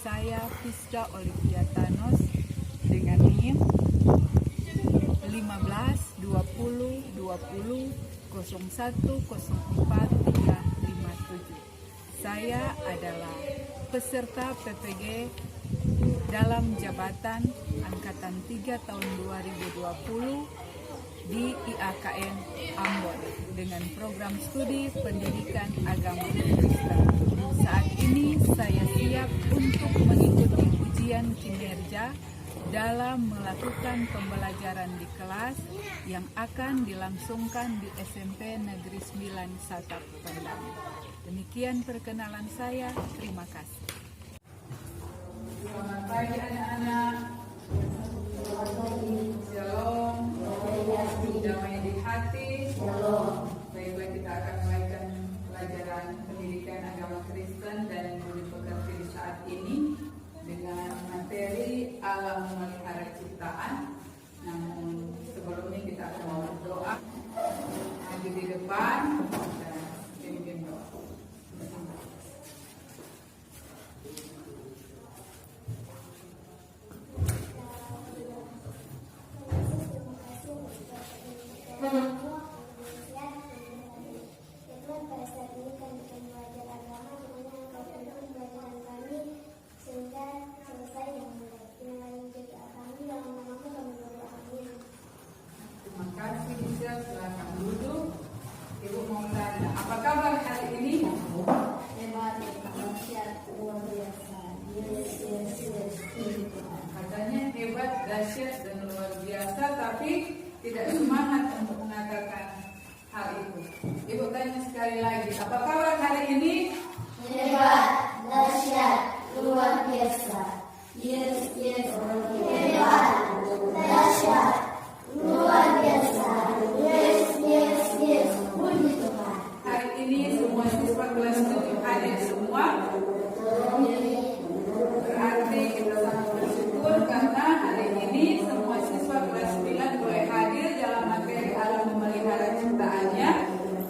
saya Fisda Olivia Thanos dengan NIM 15 20 20 01 04 357. Saya adalah peserta PPG dalam jabatan Angkatan 3 tahun 2020 di IAKN Ambon dengan program studi pendidikan agama Kristen. Saat ini saya siap untuk mengikuti ujian kinerja dalam melakukan pembelajaran di kelas yang akan dilangsungkan di SMP Negeri 9 Satap Pendam. Demikian perkenalan saya, terima kasih. Selamat pagi anak-anak. Shalom. Damai di hati. Baiklah, kita akan mulaikan pelajaran pendidikan agama Kristen dan budi pekerti di saat ini dengan materi alam memelihara ciptaan. Namun sebelumnya kita akan berdoa. Maju di depan dan pimpin doa. Silakan duduk. Ibu mau tanya, apa kabar hari ini? Hebat, dahsyat, luar biasa. Yes. Katanya hebat, dahsyat, dan luar biasa, tapi tidak semangat untuk mengatakan hal itu. Ibu tanya sekali lagi, apa kabar hari ini? Hebat, dahsyat, luar biasa. Yes. Hebat, dahsyat, luar biasa. Yes. Puji Tuhan. Hari ini semua siswa kelas 7 hadir semua. Berarti kita sangat bersyukur karena hari ini semua siswa kelas 9 boleh hadir dalam materi alam memelihara ciptaannya.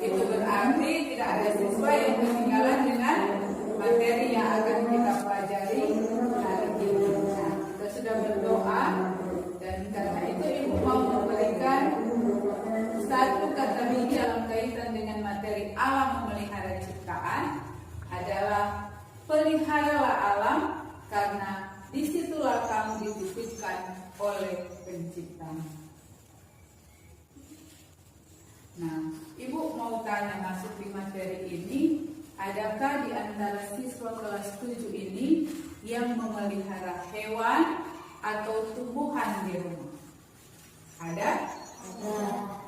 Itu berarti tidak ada siswa yang ketinggalan dengan materi yang akan kita pelajari hari ini. Nah, kita sudah berdoa dan karena itu Ibu mau memberikan satu kata kunci dalam kaitan dengan materi alam memelihara ciptaan adalah peliharalah alam karena disitulah kamu dititipkan oleh penciptanya. Nah, Ibu mau tanya masuk di materi ini, adakah di antara siswa kelas 7 ini yang memelihara hewan atau tumbuhan di rumah? Ada?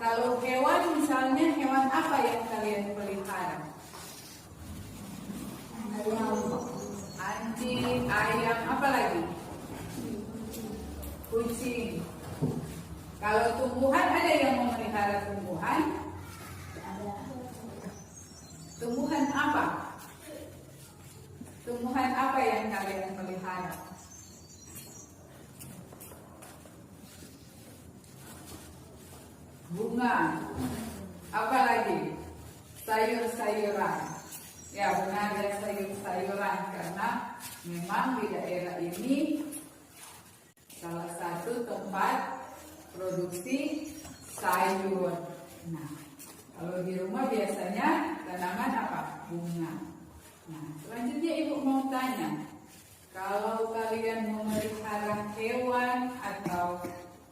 Kalau hewan, misalnya hewan apa yang kalian pelihara? Anjing, ayam, apa lagi? Kucing. Kalau tumbuhan, ada yang memelihara tumbuhan? Tumbuhan apa? Tumbuhan apa yang kalian pelihara? Bunga. Apa lagi? Sayur-sayuran. Ya benar ya, sayur-sayuran karena memang di daerah ini salah satu tempat produksi sayur. Nah, kalau di rumah biasanya tanaman apa? Bunga. Nah, selanjutnya Ibu mau tanya, kalau kalian memelihara hewan atau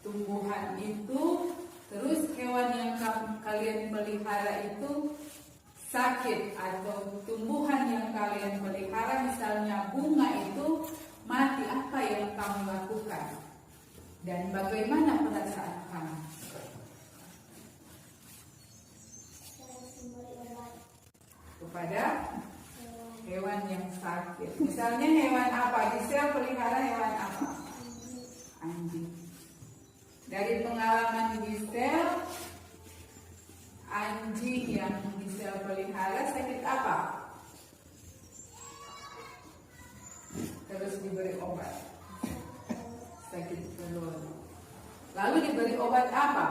tumbuhan itu, terus hewan yang kalian pelihara itu sakit atau tumbuhan yang kalian pelihara misalnya bunga itu mati, apa yang kamu lakukan? Dan bagaimana perasaan kamu? Kepada hewan yang sakit. Misalnya hewan apa? Gisel pelihara hewan apa? Anjing. Dari pengalaman Gisel, anjing yang Gisel pelihara sakit apa? Terus diberi obat. Sakit perut. Lalu diberi obat apa?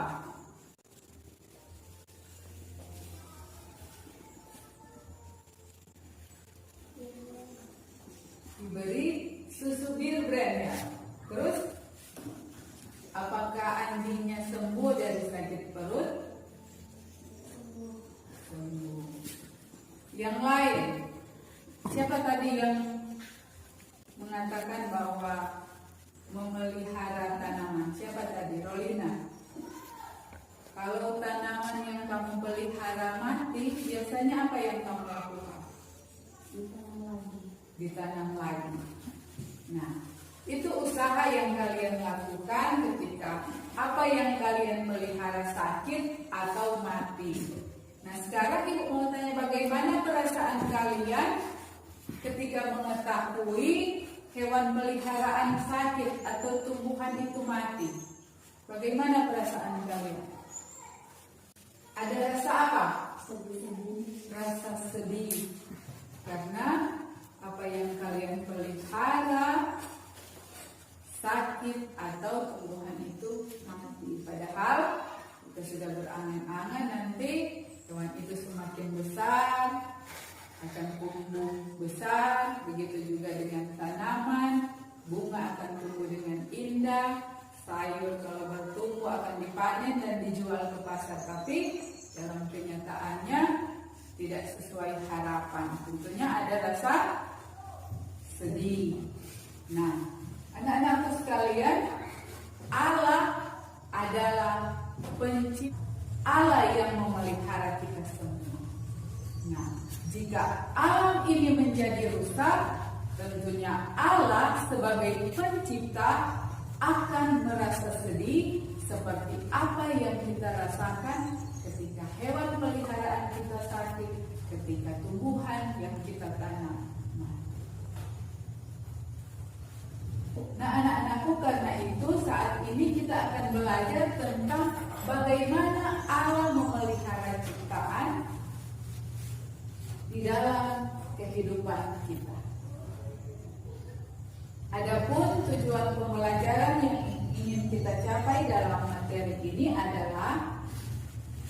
Diberi ya. Terus apakah anjingnya sembuh dari sakit perut? Sembuh. Yang lain, siapa tadi yang mengatakan bahwa memelihara tanaman? Siapa tadi? Rolina. Kalau tanaman yang kamu pelihara mati, biasanya apa yang kamu lakukan? Ditanam lagi. Nah, itu usaha yang kalian lakukan ketika apa yang kalian pelihara sakit atau mati. Nah, sekarang ibu mau tanya, bagaimana perasaan kalian ketika mengetahui hewan peliharaan sakit atau tumbuhan itu mati? Bagaimana perasaan kalian? Ada rasa apa? Rasa sedih. Karena apa yang kalian pelihara sakit atau tumbuhan itu mati. Padahal kita sudah berangan-angan nanti hewan itu semakin besar, akan tumbuh besar. Begitu juga dengan tanaman, bunga akan tumbuh dengan indah, sayur kalau bertumbuh akan dipanen dan dijual ke pasar. Tapi dalam kenyataannya tidak sesuai harapan. Tentunya ada rasa sedih. Nah, anak-anakku sekalian, Allah adalah pencipta, Allah yang memelihara kita semua. Nah, jika alam ini menjadi rusak, tentunya Allah sebagai pencipta akan merasa sedih seperti apa yang kita rasakan ketika hewan peliharaan kita sakit, ketika tumbuhan yang kita tanam. Nah, anak-anakku, karena itu saat ini kita akan belajar tentang bagaimana Allah memelihara ciptaan di dalam kehidupan kita. Adapun tujuan pembelajaran yang ingin kita capai dalam materi ini adalah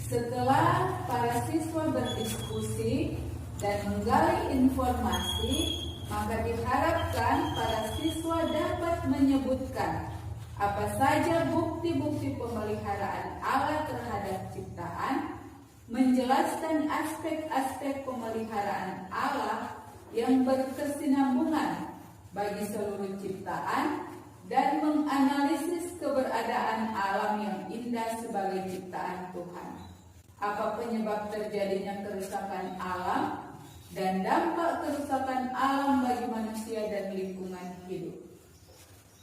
setelah para siswa berdiskusi dan menggali informasi, maka diharapkan para siswa dapat menyebutkan apa saja bukti-bukti pemeliharaan Allah terhadap ciptaan, menjelaskan aspek-aspek pemeliharaan Allah yang berkesinambungan bagi seluruh ciptaan, dan menganalisis keberadaan alam yang indah sebagai ciptaan Tuhan. Apa penyebab terjadinya kerusakan alam dan dampak kerusakan alam bagi manusia dan lingkungan hidup.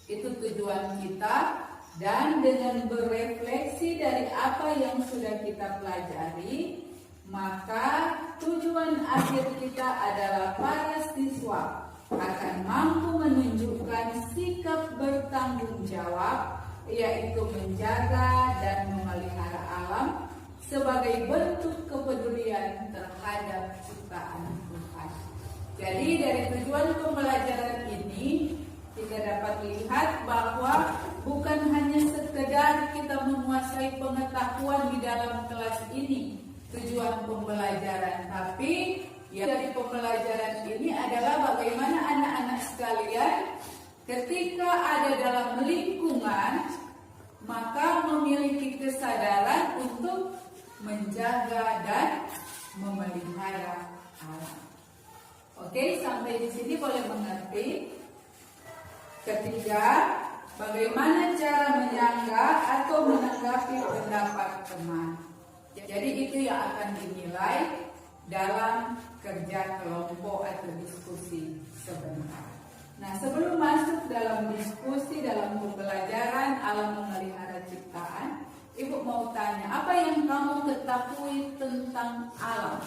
Itu tujuan kita, dan dengan berefleksi dari apa yang sudah kita pelajari, maka tujuan akhir kita adalah para siswa akan mampu menunjukkan sikap bertanggung jawab, yaitu menjaga dan memelihara alam sebagai bentuk kepedulian terhadap ciptaan Tuhan. Jadi dari tujuan pembelajaran ini kita dapat lihat bahwa bukan hanya sekedar kita menguasai pengetahuan di dalam kelas ini tujuan pembelajaran, tapi dari pembelajaran ini adalah bagaimana anak-anak sekalian ketika ada dalam lingkungan maka memiliki kesadaran untuk menjaga dan memelihara alam. Oke, sampai di sini boleh mengerti. Ketiga, bagaimana cara menyanggah atau menanggapi pendapat teman. Jadi itu yang akan dinilai dalam kerja kelompok atau diskusi sebentar. Nah, sebelum masuk dalam diskusi dalam pembelajaran alam memelihara ciptaan, Ibu mau tanya, apa yang kamu ketahui tentang alam?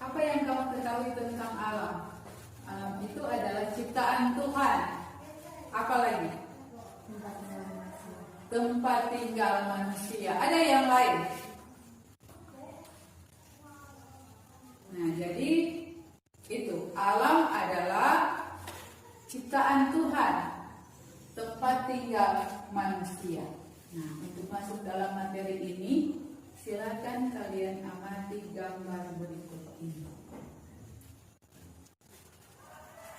Apa yang kamu ketahui tentang alam? Alam itu adalah ciptaan Tuhan. Apa lagi? Tempat tinggal manusia. Ada yang lain? Nah, jadi itu alam adalah ciptaan Tuhan, tempat tinggal manusia. Nah, untuk masuk dalam materi ini, silakan kalian amati gambar berikut ini.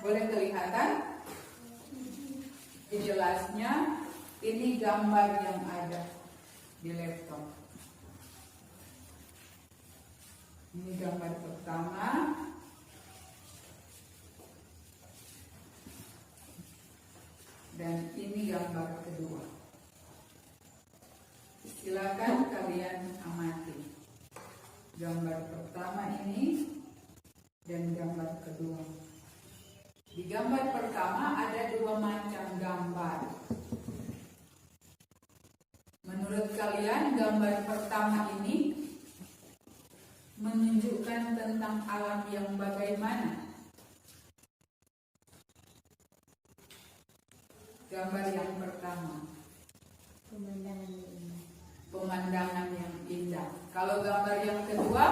Boleh kelihatan? Jelasnya ini gambar yang ada di laptop. Ini gambar pertama. Dan ini gambar kedua. Silakan kalian amati. Gambar pertama ini dan gambar kedua. Di gambar pertama ada dua macam gambar. Menurut kalian gambar pertama ini menunjukkan tentang alam yang bagaimana? Gambar yang pertama, pemandangan yang indah. Kalau gambar yang kedua,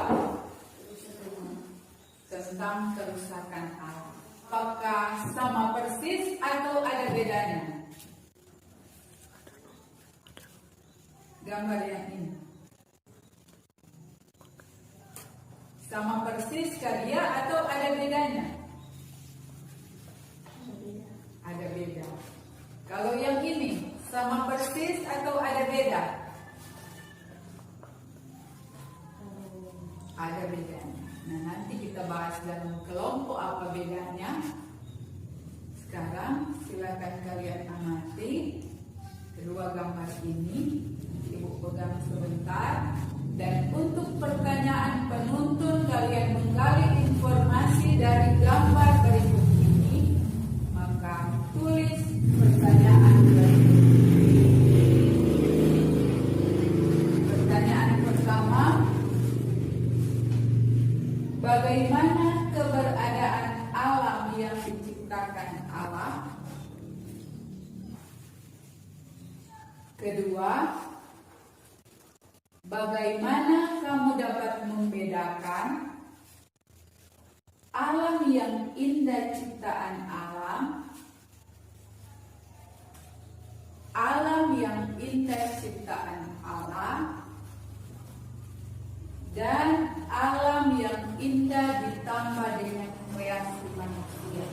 tentang kerusakan alam. Apakah sama persis atau ada bedanya? Gambar yang ini sama persis karya atau ada bedanya? Ada beda. Kalau yang ini sama persis atau ada beda? Ada bedanya. Nah, nanti kita bahas dalam kelompok apa bedanya. Sekarang silakan kalian amati kedua gambar ini. Ibu pegang sebentar. Dan untuk pertanyaan penuntun, kalian menggali informasi dari gambar berikut ini. Maka tulis pertanyaan berikut. Pertanyaan pertama, bagaimana keberadaan alam yang diciptakan Allah? Kedua, bagaimana kamu dapat membedakan alam yang indah ciptaan alam, alam yang indah ciptaan Allah, dan alam yang indah ditambah dengan kreasi manusia?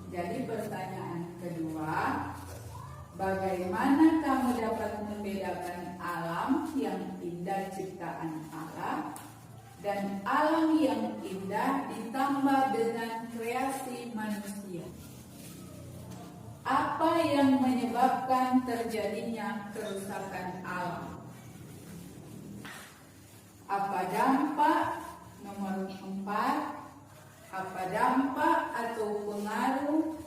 Jadi pertanyaan kedua, bagaimana kamu dapat membedakan alam yang indah ciptaan Allah dan alam yang indah ditambah dengan kreasi manusia? Apa yang menyebabkan terjadinya kerusakan alam? Apa dampak? Nomor 4, apa dampak atau pengaruh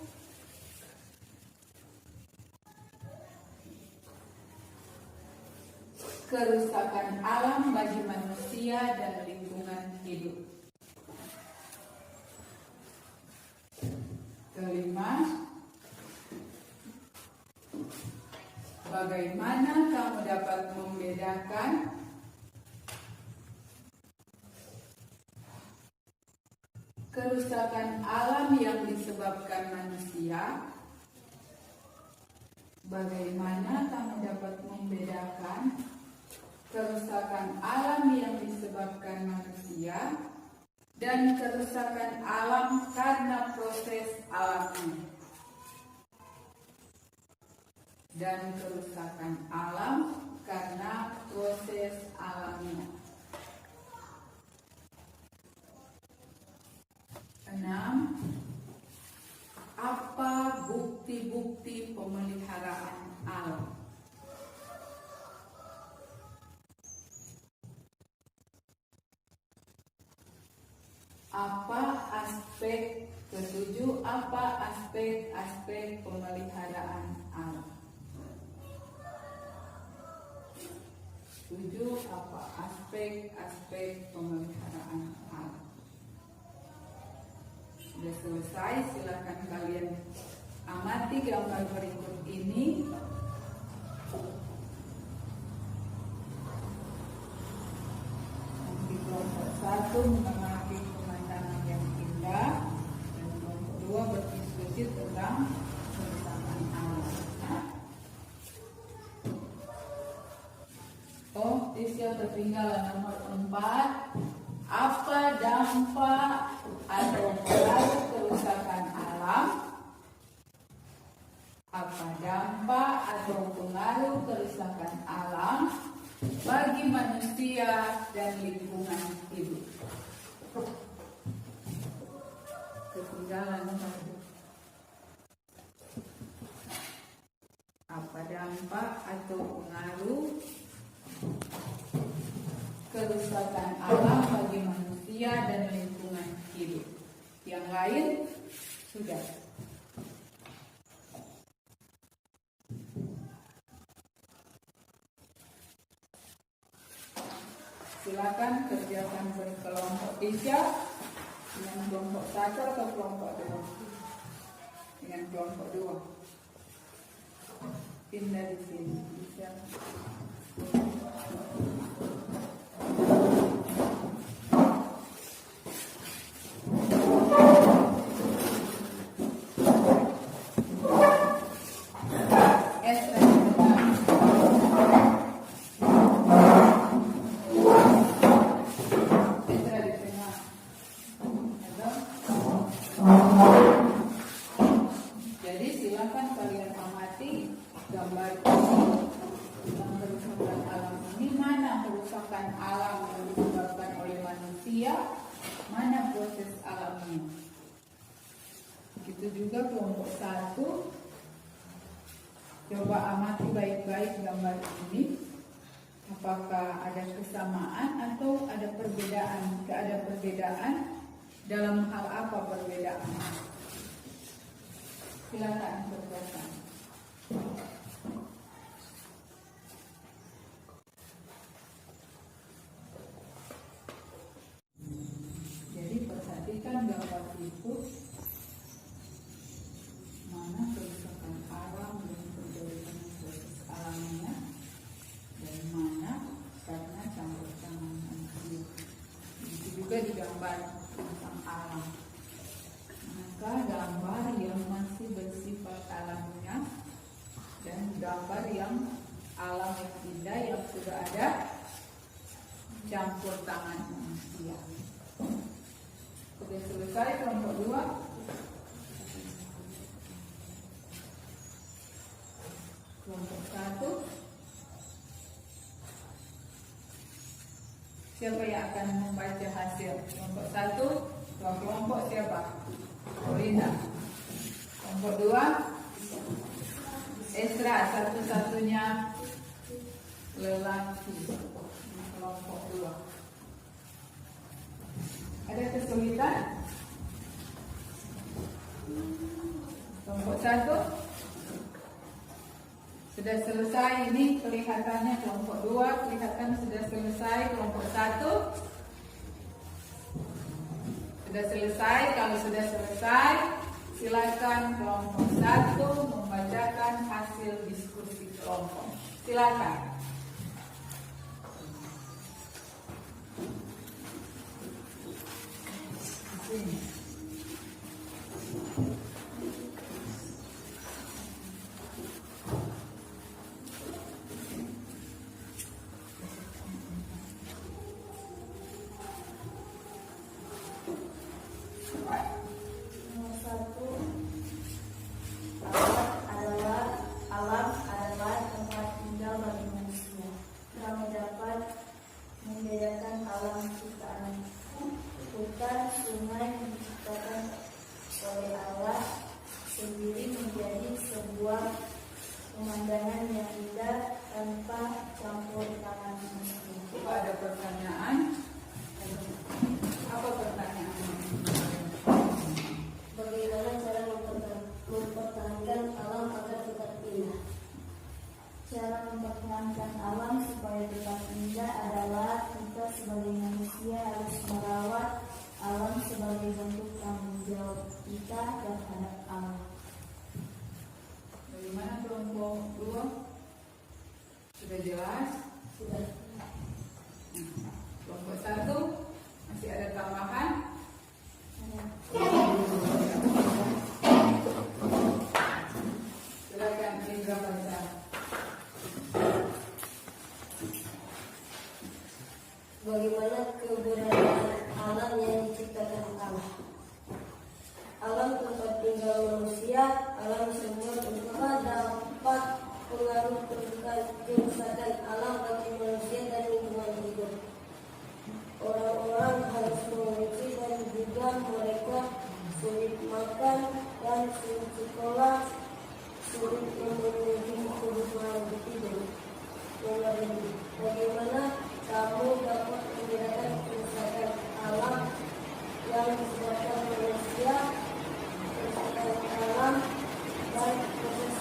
kerusakan alam bagi manusia dan lingkungan hidup? Kelima, bagaimana kamu dapat membedakan kerusakan alam yang disebabkan manusia? Bagaimana kamu dapat membedakan kerusakan alam yang disebabkan manusia dan kerusakan alam karena proses alami? Dan kerusakan alam karena proses alami. 6. Apa bukti-bukti pemeliharaan alam? Apa aspek ketujuh? Apa aspek-aspek pemeliharaan alam? 7. Apa aspek-aspek pemeliharaan alam? Sudah selesai, silakan kalian amati gambar berikut ini. Di kelompok 1 mengamati pemandangan yang indah, dan kelompok 2 berdiskusi tentang kerusakan alam. Oh, yang ketinggalan nomor 4. Apa dampak atau pengaruh kerusakan alam? Apa dampak atau pengaruh kerusakan alam bagi manusia dan lingkungan hidup? Ketinggalan satu. Apa dampak atau pengaruh kerusakan alam bagi manusia dan lingkungan hidup? Yang lain sudah. Silakan kerjakan berkelompok 3 dengan kelompok 1 atau kelompok 2. Dengan kelompok 2. Pindah di sini bisa. Jadi silakan kalian amati gambar tentang kerusakan alam ini. Mana kerusakan alam yang disebabkan oleh manusia, mana proses alamnya. Begitu juga kelompok 1. Coba amati baik-baik gambar ini. Apakah ada kesamaan atau ada perbedaan? Jika ada perbedaan, dalam hal apa perbedaan? Silakan kerjakan. Jadi perhatikan gambar itu. Mana kerusakan alam yang terjadi dengan proses alamnya, dan mana karena campur tangan manusia. Itu juga digambar tentang alam. Maka gambar yang masih bersifat alamiah dan gambar yang alam yang indah yang sudah ada campur tangan manusia. Sudah selesai kelompok 2. Kelompok 1. Siapa yang akan membaca hasil? Kelompok 1. Dua kelompok siapa? Rina. Kelompok 2. Esra, satu-satunya lelaki. Kelompok 2. Ada kesulitan? Kelompok 1. Sudah selesai, ini kelihatannya kelompok 2 kelihatan sudah selesai. Kelompok 1 sudah selesai. Kalau sudah selesai, silakan kelompok 1 membacakan hasil diskusi kelompok. Silakan. Sini. Pemandangan yang indah tanpa campur tangan manusia. Ada pertanyaan? Apa pertanyaannya? Bagaimana cara mempertahankan alam agar tetap indah? Cara mempertahankan alam supaya tetap indah adalah kita sebagai manusia harus merawat alam sebagai bentuk tanggung jawab kita terhadap alam. Bagaimana kelompok 2? Sudah jelas? Sudah. Kelompok 1 masih ada tambahan? Silakan Indra baca. Bagaimana keberadaan alam yang diciptakan Allah? manusia, alam semua tentunya dapat pengaruh kerusakan alam bagi manusia dan lingkungan hidup. Orang-orang harus mengungsi dan juga mereka sulit makan dan sulit sekolah, sulit memenuhi kebutuhan hidup. Bagaimana kamu dapat membedakan kerusakan alam yang disebabkan manusia, kerusakan alam dan proses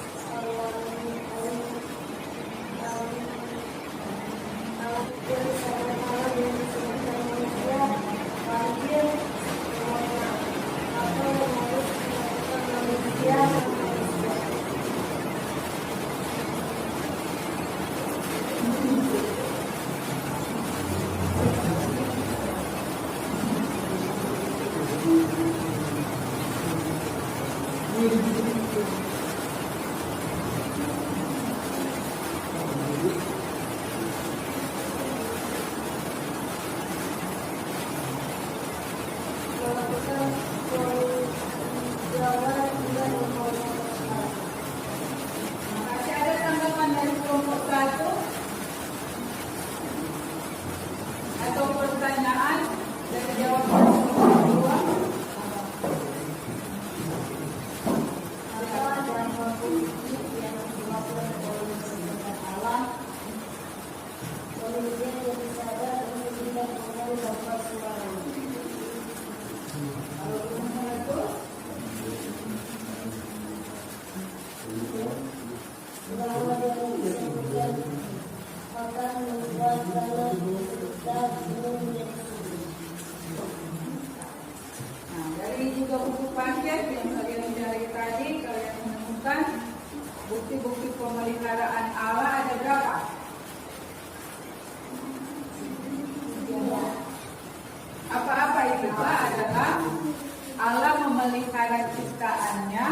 kerusakan alam yang disebabkan manusia, banjir, semuanya apa yang harus dilakukan manusia? Masih ada tanggapan dari kelompok 1 atau pertanyaan dari jawaban kelompok 2. Nah, dari juga buku paket yang kalian cari tadi, kalian menemukan bukti-bukti pemeliharaan Allah ada berapa? Apa-apa itu adalah Allah memelihara ciptaannya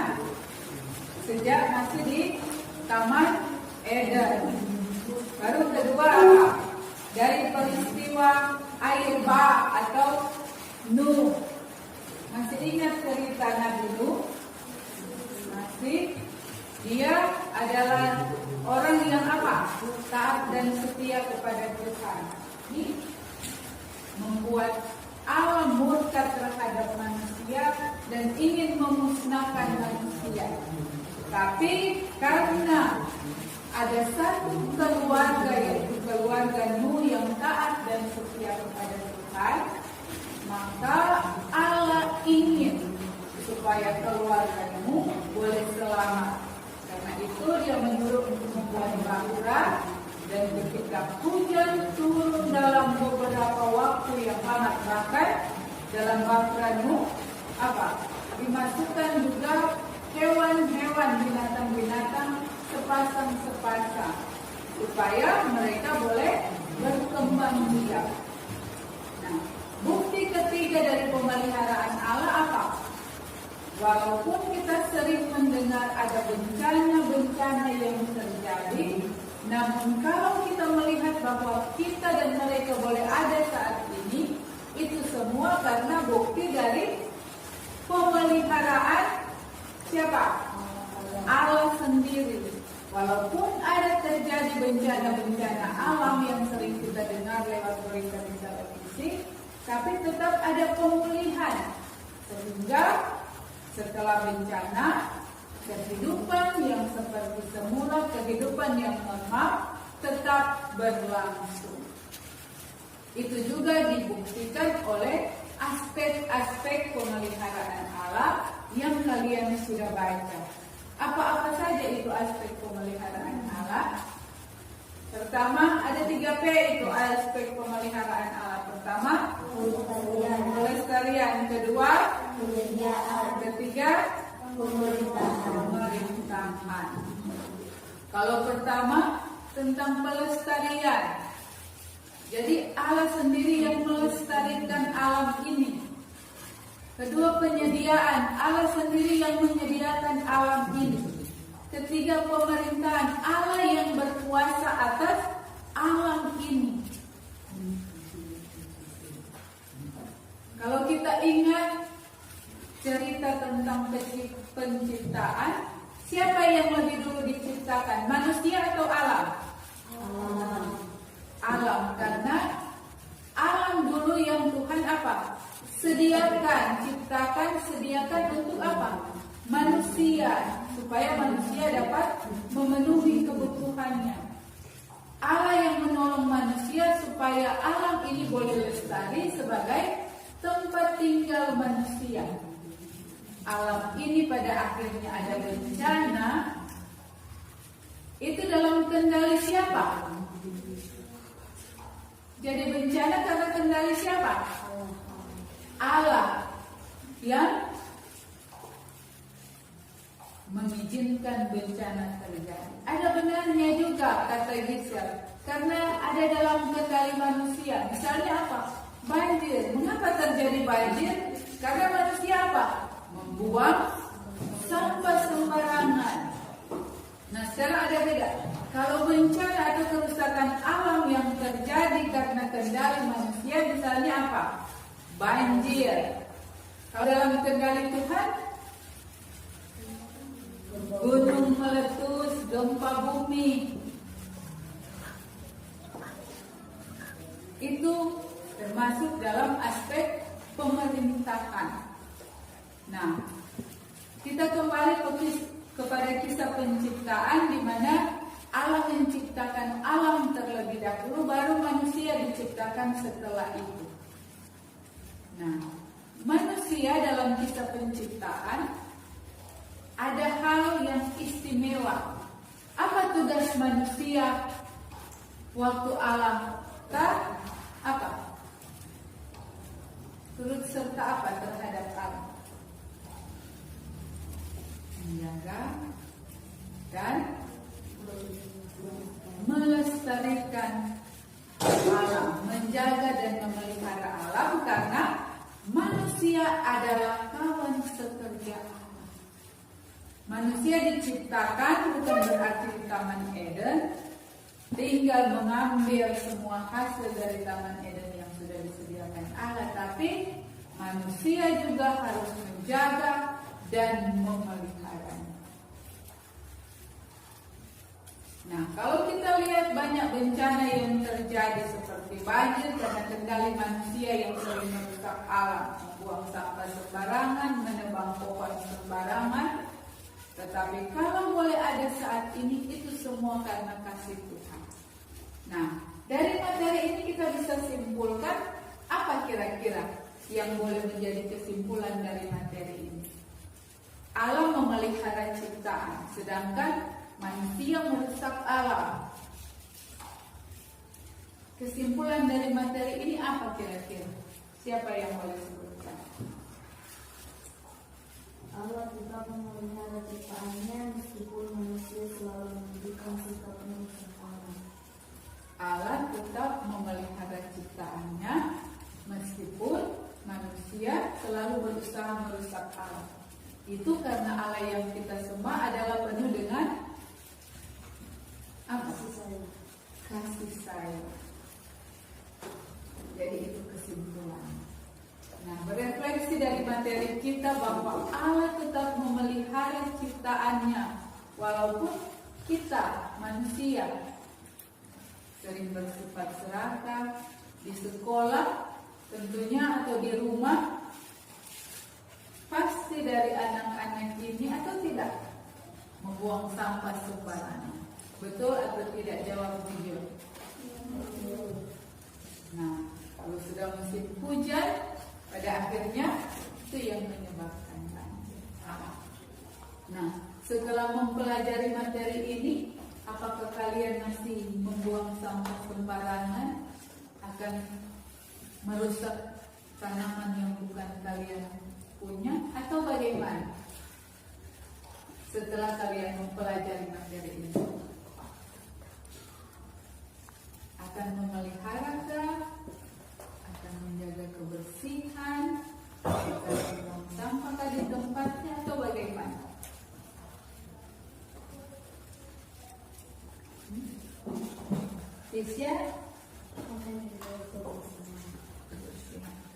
sejak masih di Taman Eden. Baru kedua apa? Dari peristiwa air bah atau Nuh. Masih ingat cerita Nabi Nuh? Masih. Dia adalah orang yang apa? Taat dan setia kepada Tuhan. Ini membuat Allah murka terhadap manusia dan ingin memusnahkan manusia. Tapi karena ada satu keluarga, yaitu keluarga Nuh yang taat dan setia kepada Tuhan, maka Allah ingin supaya keluarga Nuh boleh selamat. Karena itu dia menyuruh untuk membuat bahtera, dan ketika hujan turun dalam beberapa waktu yang amat bahkan dalam bahtera Nuh apa? Dimasukkan juga hewan-hewan, binatang-binatang sepasang-sepasang supaya mereka boleh berkembang biak. Nah, bukti ketiga dari pemeliharaan Allah apa? Walaupun kita sering mendengar ada bencana-bencana yang terjadi, namun kalau kita melihat bahwa kita dan mereka boleh ada saat ini, itu semua karena bukti dari pemeliharaan siapa? Allah sendiri. Walaupun ada terjadi bencana-bencana alam yang sering kita dengar lewat berita di televisi, tapi tetap ada pemulihan. Sehingga setelah bencana, kehidupan yang seperti semula, kehidupan yang normal tetap berlangsung. Itu juga dibuktikan oleh aspek-aspek pemeliharaan Allah yang kalian sudah baca. Apa-apa saja itu aspek pemeliharaan Allah? Pertama, ada 3P itu aspek pemeliharaan Allah. Pertama, pelestarian. Kedua, penyediaan. Ketiga, pemerintahan. Kalau pertama, tentang pelestarian. Jadi Allah sendiri yang melestarikan alam ini. Kedua, penyediaan. Allah sendiri yang menyediakan alam ini. Ketiga, pemerintahan. Allah yang berkuasa atas alam ini. Kalau kita ingat cerita tentang penciptaan, siapa yang lebih dulu diciptakan? Manusia atau alam? Alam, karena alam dulu yang Tuhan apa? Sediakan, ciptakan, sediakan untuk apa? Manusia, supaya manusia dapat memenuhi kebutuhannya. Allah yang menolong manusia supaya alam ini boleh lestari sebagai tempat tinggal manusia. Alam ini pada akhirnya ada bencana, itu dalam kendali siapa? Jadi bencana karena kendali siapa? Allah yang mengizinkan bencana terjadi. Ada benarnya juga kata Gisel, karena ada dalam kendali manusia. Misalnya apa? Banjir. Mengapa terjadi banjir? Karena manusia apa? Membuang sampah sembarangan. Nah, sekarang ada beda. Kalau bencana atau kerusakan alam yang terjadi karena kendali manusia, misalnya apa? Banjir. Kalau dalam kendali Tuhan, gunung meletus, gempa bumi, itu termasuk dalam aspek pemerintahan. Nah, kita kembali kepada kisah penciptaan, di mana Allah menciptakan alam terlebih dahulu, baru manusia diciptakan setelah itu. Nah, manusia dalam kisah penciptaan ada hal yang istimewa. Apa tugas manusia waktu Allah apa? Turut serta apa terhadap alam? Menjaga dan melestarikan alam, menjaga dan memelihara alam, karena manusia adalah kawan sekerja alam. Manusia diciptakan bukan berarti di Taman Eden tinggal mengambil semua hasil dari Taman Eden yang sudah disediakan Allah, tapi manusia juga harus menjaga dan memeliharanya. Nah, kalau kita lihat banyak bencana yang terjadi seperti banjir karena kendali manusia yang sering merusak alam, membuang sampah sembarangan, menebang pohon sembarangan. Tetapi kalau boleh ada saat ini, itu semua karena kasih Tuhan. Nah, dari materi ini kita bisa simpulkan apa kira-kira yang boleh menjadi kesimpulan dari materi ini. Allah memelihara ciptaan, sedangkan manusia merusak alam. Kesimpulan dari materi ini apa kira-kira? Siapa yang boleh sebutkan? Allah tetap memelihara ciptaannya meskipun manusia selalu menunjukkan sikap merusak alam. Allah tetap memelihara ciptaannya meskipun manusia selalu berusaha merusak alam. Itu karena Allah yang kita sembah adalah penuh dengan apa? Kasih sayang. Jadi itu kesimpulan. Nah, berefleksi dari materi kita bahwa Allah tetap memelihara ciptaannya, walaupun kita manusia sering bersifat serakah di sekolah tentunya atau di rumah. Pasti dari anak-anak ini atau tidak membuang sampah sembarangan. Betul atau tidak? Jawab jujur. Nah, kalau sudah musim hujan, pada akhirnya itu yang menyebabkan banjir. Nah, setelah mempelajari materi ini, apakah kalian masih membuang sampah sembarangan, akan merusak tanaman yang bukan kalian punya, atau bagaimana? Setelah kalian mempelajari materi ini, akan memeliharakah, akan menjaga kebersihan, akan membuang sampah di tempatnya, atau bagaimana? Tisya?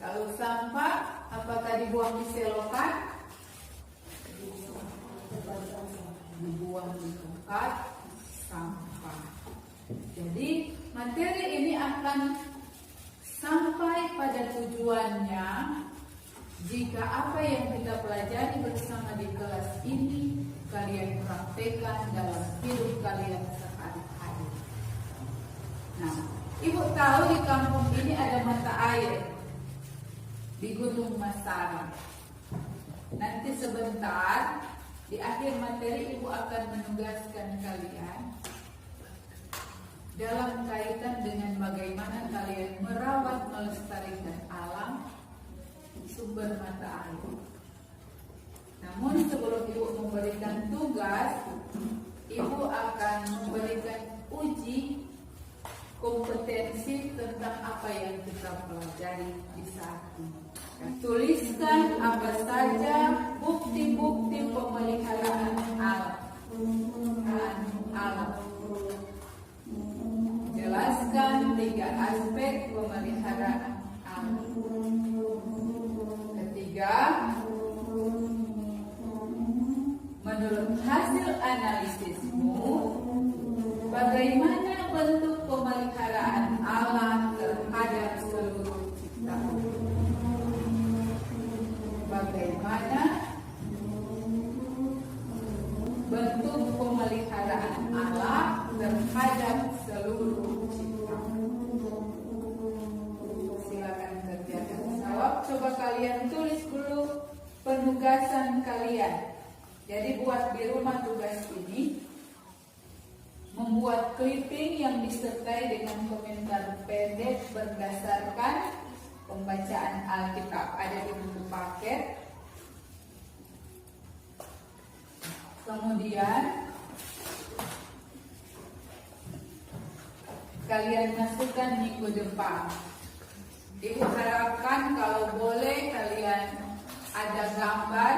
Kalau sampah, apakah dibuang di selokan tempat sampah. Jadi materi ini akan sampai pada tujuannya jika apa yang kita pelajari bersama di kelas ini kalian praktekkan dalam hidup kalian sehari-hari. Nah, Ibu tahu di kampung ini ada mata air di Gunung Masara. Nanti sebentar di akhir materi Ibu akan menugaskan kalian dalam kaitan dengan bagaimana kalian merawat melestarikan alam sumber mata air. Namun sebelum Ibu memberikan tugas, Ibu akan memberikan uji kompetensi tentang apa yang kita pelajari di saat ini. Tuliskan apa saja bukti-bukti pemeliharaan alam. Jelaskan 3 aspek pemeliharaan alam. Ketiga, menurut hasil analisismu, bagaimana bentuk pemeliharaan alam terhadap seluruh ciptaan? Bagaimana bentuk pemeliharaan alam terhadap seluruh ciptaan? Silakan kerjakan jawab. Coba kalian tulis dulu penugasan kalian. Jadi buat di rumah tugas ini membuat clipping yang disertai dengan komentar pendek berdasarkan pembacaan Alkitab, ada di buku paket. Kemudian kalian masukkan minggu depan. Ibu harapkan kalau boleh kalian ada gambar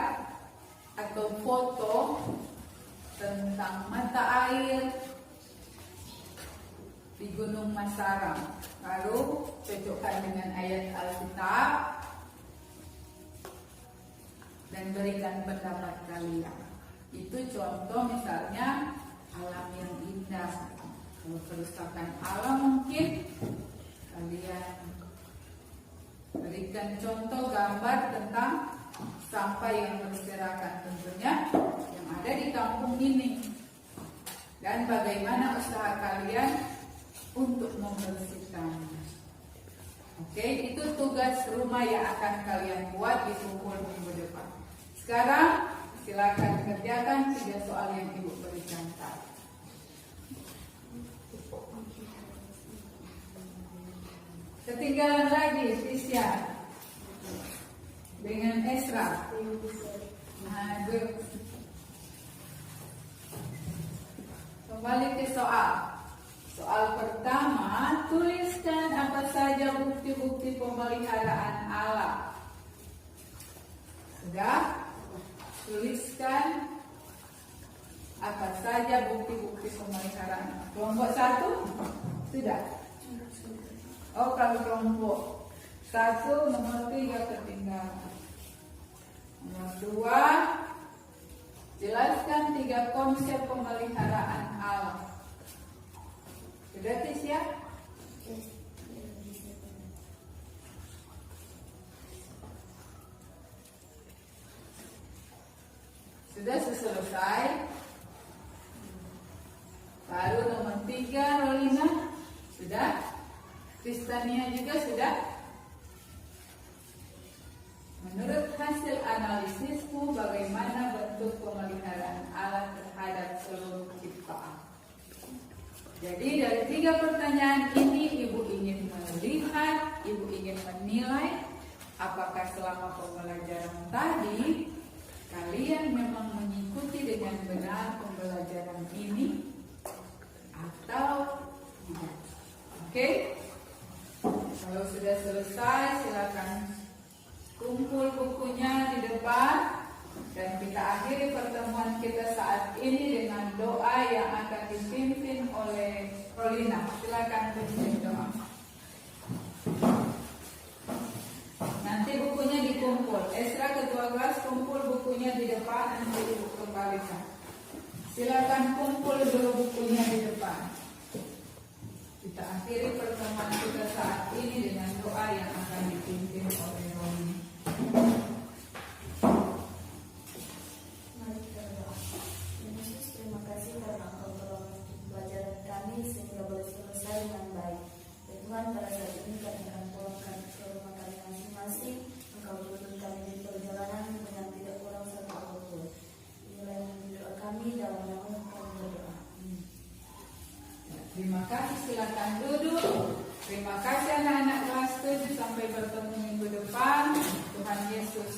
atau foto tentang mata air di Gunung Masara. Lalu cocokkan dengan ayat Alkitab dan berikan pendapat kalian. Itu contoh misalnya alam yang indah. Kalau kerusakan alam mungkin kalian berikan contoh gambar tentang sampah yang berserakan tentunya yang ada di kampung ini. Dan bagaimana usaha kalian untuk membersihkannya. Oke, itu tugas rumah yang akan kalian buat di kumpul minggu depan. Sekarang silakan kerjakan 3 soal yang Ibu berikan tadi. Ketinggalan lagi Tisya dengan Esra. Nah, kembali ke soal. Soal pertama, tuliskan apa saja bukti-bukti pemeliharaan alam. Sudah? Tuliskan apa saja bukti-bukti pemeliharaan. Kelompok 1? Sudah? Oh, kalau kelompok 1, nomor 3 ketinggalan. Nomor 2, jelaskan 3 konsep pemeliharaan alam. Sudah Tisya? Sudah selesai. Baru nomor 3 Rolina. Sudah? Kristania juga sudah? Menurut hasil analisismu, bagaimana bentuk pemeliharaan alam terhadap seluruh ciptaan? Jadi dari 3 pertanyaan ini Ibu ingin melihat, Ibu ingin menilai apakah selama pembelajaran tadi kalian memang mengikuti dengan benar pembelajaran ini atau tidak. Oke? Kalau sudah selesai silakan kumpul bukunya di depan. Dan kita akhiri pertemuan kita saat ini dengan doa yang akan dipimpin oleh Rolina. Silakan pimpin doa. Nanti bukunya dikumpul. Esra ketua kelas kumpul bukunya di depan, nanti Ibu kembalikan. Silakan kumpul dulu bukunya di depan. Kita akhiri pertemuan kita saat ini dengan doa yang akan dipimpin oleh Romi. Mari kita berdoa. Yesus, terima kasih karena Engkau telah menuntut pelajaran kami sehingga boleh selesai dengan baik. Ya Tuhan, pada saat ini kami akan pulang ke rumah kami masing-masing. Engkau tuntun kami di perjalanan dengan tidak kurang satu apapun. Inilah yang menjadi doa kami dalam nama kami berdoa. Amin. Terima kasih, silakan duduk. Terima kasih anak-anak kelas 7, sampai bertemu minggu depan. Tuhan Yesus